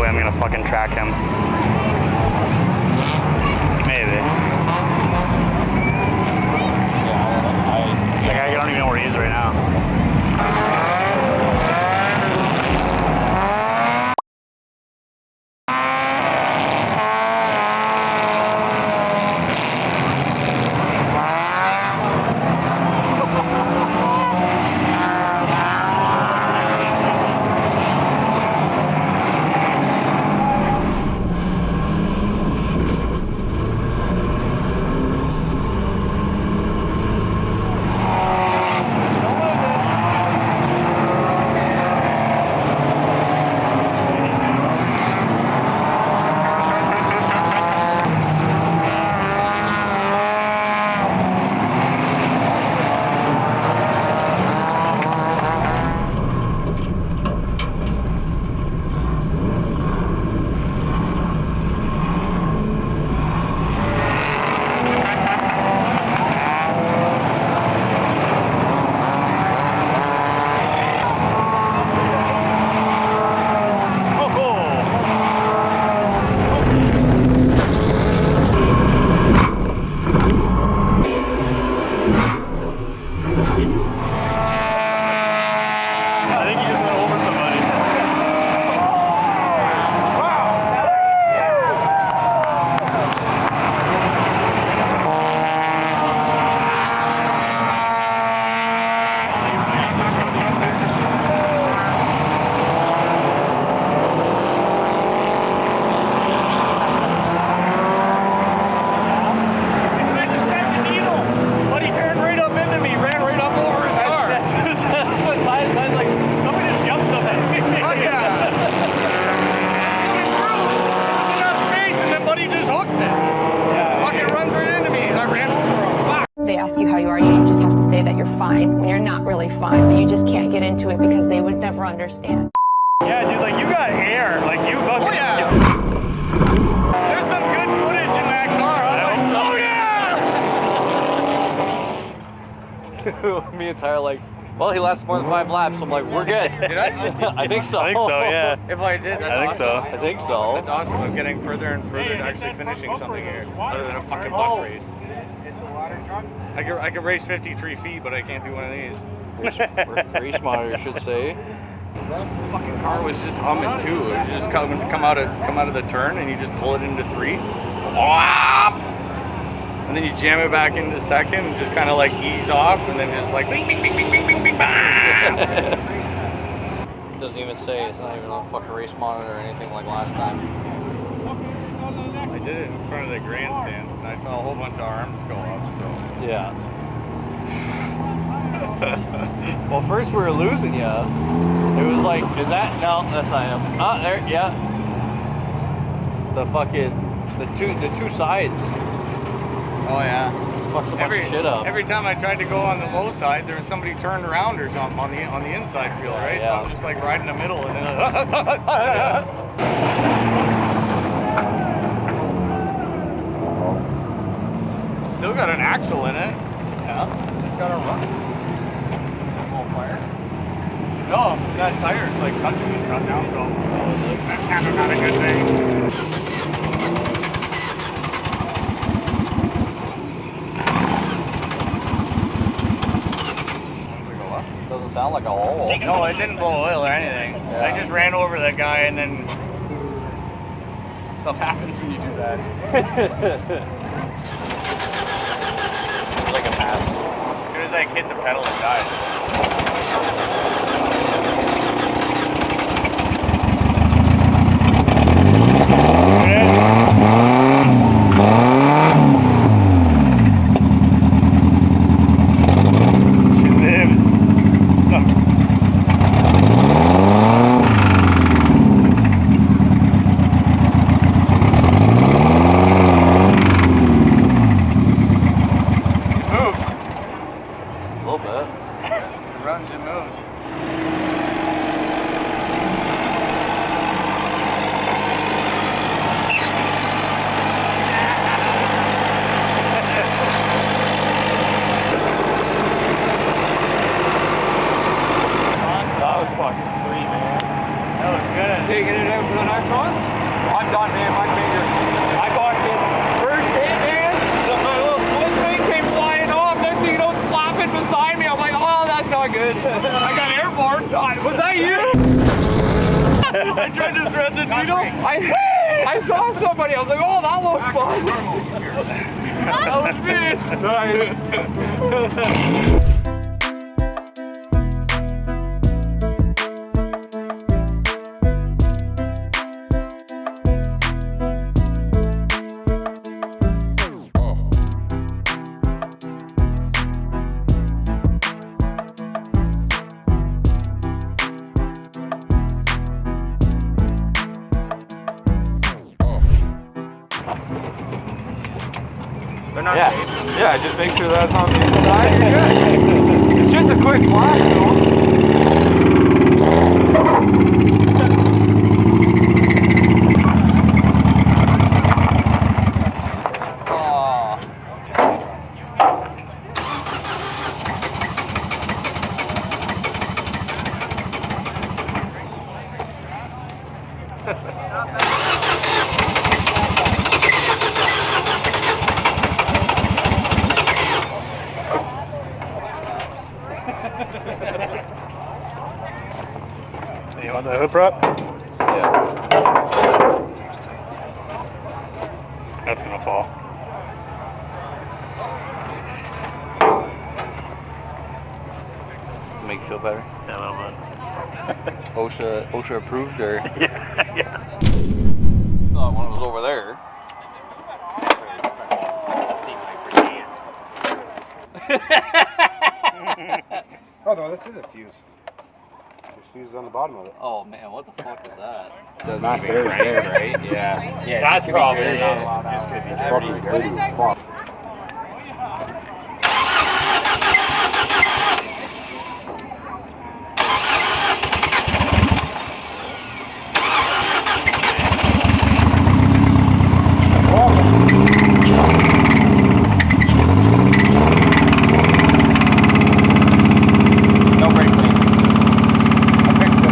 way I'm gonna fucking track him. Maybe. Like, I don't even know where he is right now. They ask you how you are, you just have to say that you're fine when you're not really fine, but you just can't get into it because they would never understand. Yeah, dude, like, you got air. Like, you fucking... Oh, yeah. There's some good footage in that car. I'm like, oh, yeah! Me and Tyler like, well, he lasted more than 5 laps. I'm like, we're good. Did I? I think so. I think so, yeah. If I did, that's I think awesome. so. I think so. That's awesome. I'm getting further and further to actually finishing something here, other than a fucking bus race. I could race 53 feet, but I can't do one of these. Race monitor should say. That fucking car was just humming too. It was just come out of the turn, and you just pull it into 3. And then you jam it back into second and just kind of like ease off, and then just like bing, bing, bing, bing, bing, bing, bing, bang. It doesn't even say. It's not even on a fucking race monitor or anything like last time. I did it in front of the grandstands, and I saw a whole bunch of arms go up, so. Yeah. Well, first we were losing you. It was like, is that? No, that's not him. Oh, there, yeah. The fucking, the two sides. Oh yeah. Fucks a bunch of shit up. Every time I tried to go on the low side, there was somebody turned around or something on the inside field, right? Yeah. So I'm just like right in the middle, and then. Still got an axle in it. Yeah. It's got a run. Small fire. No, that tire's like touching this truck now, so that's kind of not a good thing. Doesn't sound like a hole. No, it didn't blow oil or anything. Yeah. I just ran over that guy, and then stuff happens when you do that. Like a pass. As soon as I hit the pedal, it died. She lives. Runs and moves. That was fucking sweet, man. That was good. Taking it out for the next ones? I'm done, man. My finger. I got hit. First hit, man. The little split thing came flying off. Next thing you know, it's flopping beside me. I'm like, oh, that's not good. I got airborne. Was that you? I tried to thread the needle. I saw somebody. I was like, oh, that looks fun. That was me. Nice. Yeah, just make sure that's on the inside. You're good. It's just a quick flash, though. You want the hood prop? Yeah. That's gonna fall. Make you feel better? Yeah, a little bit. OSHA approved or? Yeah. Oh, when it was over there. Oh no, this is a fuse. There's fuse on the bottom of it. Oh man, what the fuck is that? Doesn't Not even serious, crank, yeah. right? Yeah. Yeah. That's probably dirty. not allowed out. It's fucking dirty as fuck. No brake clean. I fixed it.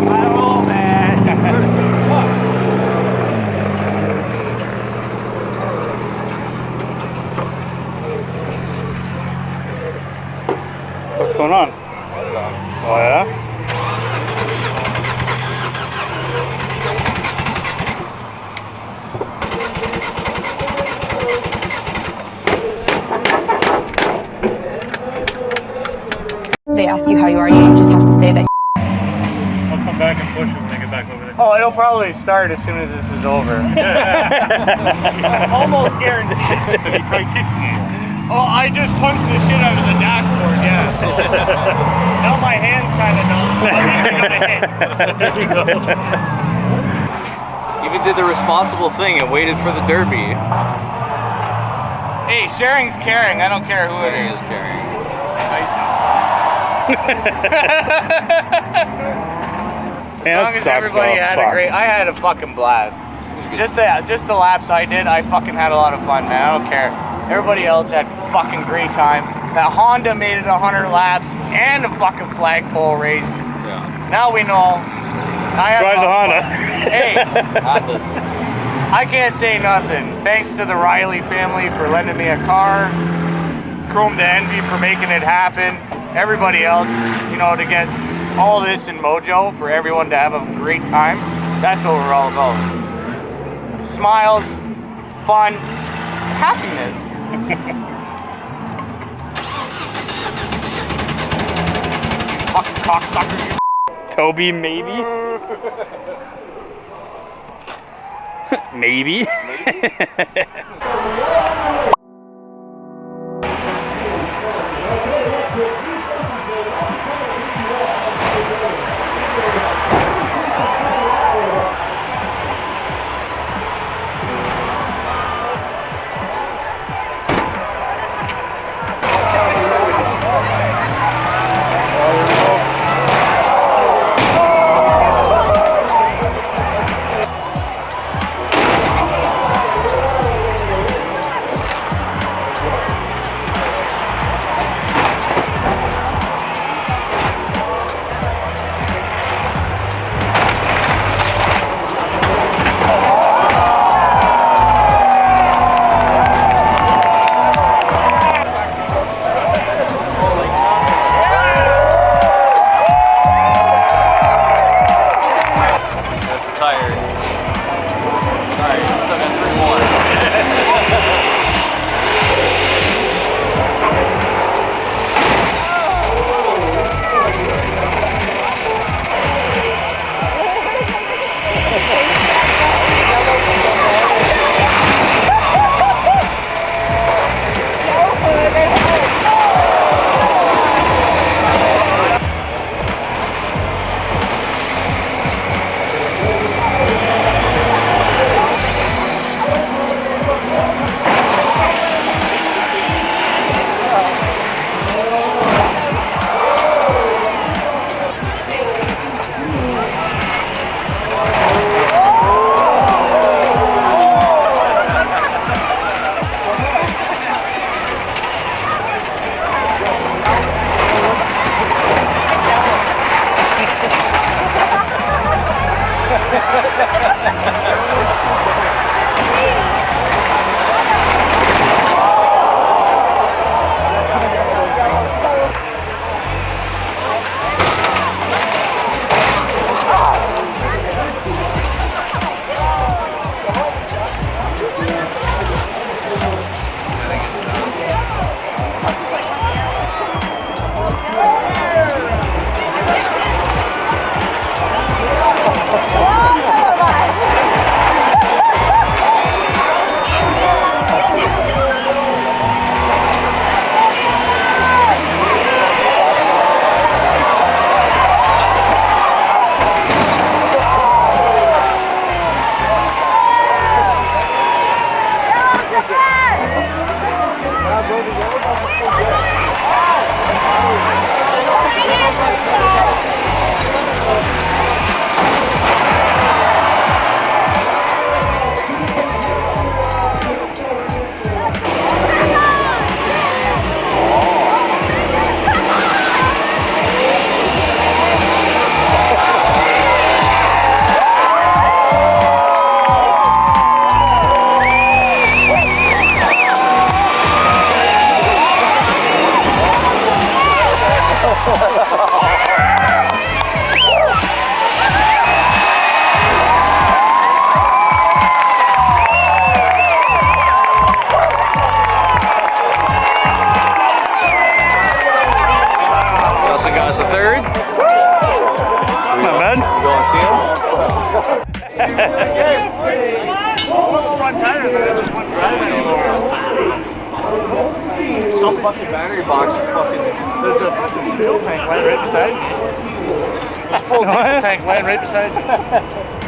I don't know, man. What's going on? Oh yeah? They ask you how you are, you just have to say that. I'll come back and push it when I get back over there. Oh, it'll probably start as soon as this is over. Almost guaranteed. You tried kicking it. Oh, I just punched the shit out of the dashboard, yeah. Now my hand's kind of numb, so at least I got a hit. There you go. Even did the responsible thing and waited for the derby. Hey, sharing's caring. I don't care who it Sharing is. is caring. Tyson. As Man, long that as sucks, everybody though. had Fuck. a great, I had a fucking blast. It was good. Just the laps I did, I fucking had a lot of fun, man. I don't care. Everybody else had fucking great time. That Honda made it 100 laps and a fucking flagpole race. Yeah. Now we know. I had Drive the fun. Honda. Hey, Hondas. I can't say nothing. Thanks to the Riley family for lending me a car. Chrome to Envy for making it happen. Everybody else, you know, to get all this in mojo for everyone to have a great time. That's what we're all about. Smiles, fun, happiness. Fucking cocksucker, you. Toby, maybe? Maybe? want to drive anymore. Some fucking battery box is fucking. There's a fucking fuel tank laying right beside me. Full diesel tank laying right beside you.